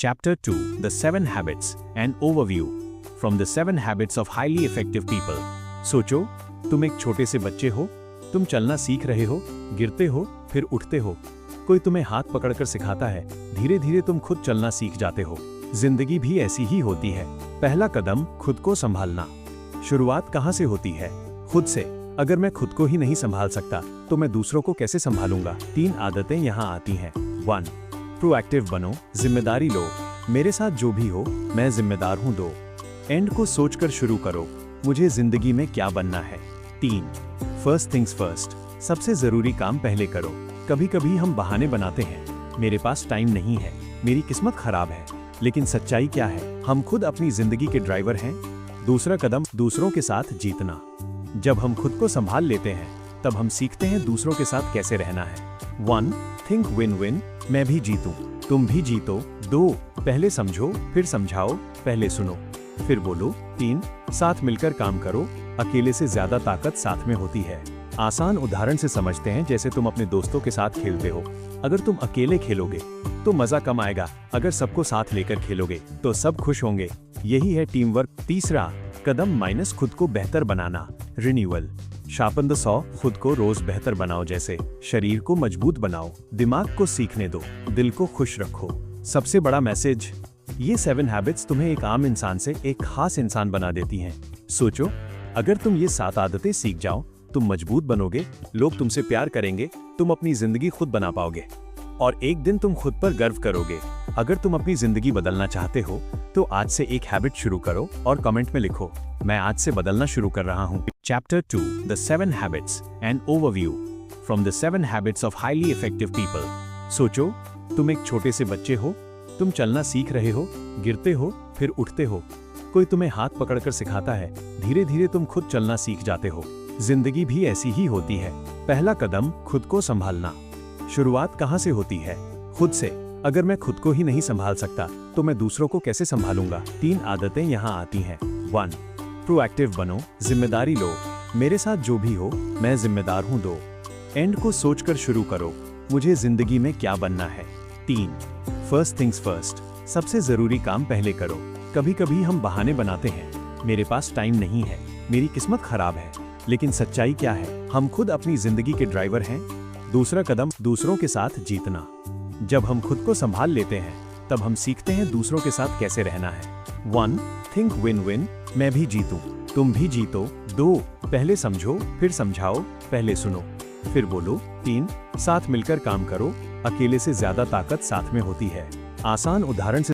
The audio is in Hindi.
Chapter 2 The 7 Habits An Overview From the 7 Habits of Highly Effective People। सोचो, तुम एक छोटे से बच्चे हो, तुम चलना सीख रहे हो, गिरते हो, फिर उठते हो। कोई तुम्हें हाथ पकड़कर सिखाता है, धीरे धीरे तुम खुद चलना सीख जाते हो। जिंदगी भी ऐसी ही होती है। पहला कदम खुद को संभालना। शुरुआत कहाँ से होती है? खुद से। अगर मैं खुद को ही नहीं संभाल सकता तो मैं दूसरों को कैसे संभालूंगा? 3 आदतें यहाँ आती हैं। 1. प्रोएक्टिव बनो, जिम्मेदारी लो। मेरे साथ जो भी हो, मैं जिम्मेदार हूँ। 2. एंड को सोचकर शुरू करो, मुझे जिंदगी में क्या बनना है। 3. फर्स्ट थिंग्स फर्स्ट, सबसे जरूरी काम पहले करो। कभी कभी हम बहाने बनाते हैं, मेरे पास टाइम नहीं है, मेरी किस्मत खराब है। लेकिन सच्चाई क्या है? हम खुद अपनी जिंदगी के ड्राइवर हैं। दूसरा कदम दूसरों के साथ जीतना। जब हम खुद को संभाल लेते हैं तब हम सीखते हैं दूसरों के साथ कैसे रहना है। 1. थिंक विन विन, मैं भी जीतूं, तुम भी जीतो। 2. पहले समझो, फिर समझाओ, पहले सुनो, फिर बोलो। 3. साथ मिलकर काम करो, अकेले से ज्यादा ताकत साथ में होती है। आसान उदाहरण से समझते हैं, जैसे तुम अपने दोस्तों के साथ खेलते हो। अगर तुम अकेले खेलोगे तो मजा कम आएगा, अगर सबको साथ लेकर खेलोगे तो सब खुश होंगे। यही है टीम वर्क। तीसरा कदम माइनस खुद को बेहतर बनाना, रिन्यूअल। शार्पन द सॉ, खुद को रोज बेहतर बनाओ। जैसे शरीर को मजबूत बनाओ, दिमाग को सीखने दो, दिल को खुश रखो। सबसे बड़ा मैसेज, ये 7 हैबिट्स तुम्हें एक आम इंसान से एक खास इंसान बना देती हैं। सोचो, अगर तुम ये 7 आदतें सीख जाओ, तुम मजबूत बनोगे, लोग तुमसे प्यार करेंगे, तुम अपनी जिंदगी खुद बना पाओगे और एक दिन तुम खुद पर गर्व करोगे। अगर तुम अपनी जिंदगी बदलना चाहते हो तो आज से एक हैबिट शुरू करो और कमेंट में लिखो, मैं आज से बदलना शुरू कर रहा हूँ। Chapter 2 The 7 Habits An Overview From the 7 Habits of Highly Effective People। सोचो, तुम एक छोटे से बच्चे हो, तुम चलना सीख रहे हो, गिरते हो, फिर उठते हो। कोई तुम्हें हाथ पकड़कर सिखाता है, धीरे धीरे तुम खुद चलना सीख जाते हो। जिंदगी भी ऐसी ही होती है। पहला कदम खुद को संभालना। शुरुआत कहाँ से होती है? खुद से। अगर मैं खुद को ही नहीं संभाल सकता तो मैं दूसरों को कैसे संभालूंगा? 3 आदतें यहाँ आती हैं। 1. प्रोएक्टिव बनो, जिम्मेदारी लो। मेरे साथ जो भी हो, मैं जिम्मेदार हूँ। 2. एंड को सोचकर शुरू करो, मुझे जिंदगी में क्या बनना है। 3. फर्स्ट थिंग्स फर्स्ट, सबसे जरूरी काम पहले करो। कभी कभी हम बहाने बनाते हैं, मेरे पास टाइम नहीं है, मेरी किस्मत खराब है। लेकिन सच्चाई क्या है? हम खुद अपनी जिंदगी के ड्राइवर हैं। दूसरा कदम दूसरों के साथ जीतना। जब हम खुद को संभाल लेते हैं तब हम सीखते हैं दूसरों के साथ कैसे रहना है। 1. थिंक विन विन, मैं भी जीतूं, तुम भी जीतो। 2. पहले समझो, फिर समझाओ, पहले सुनो, फिर बोलो। 3. साथ मिलकर काम करो, अकेले से ज्यादा ताकत साथ में होती है। आसान उदाहरण से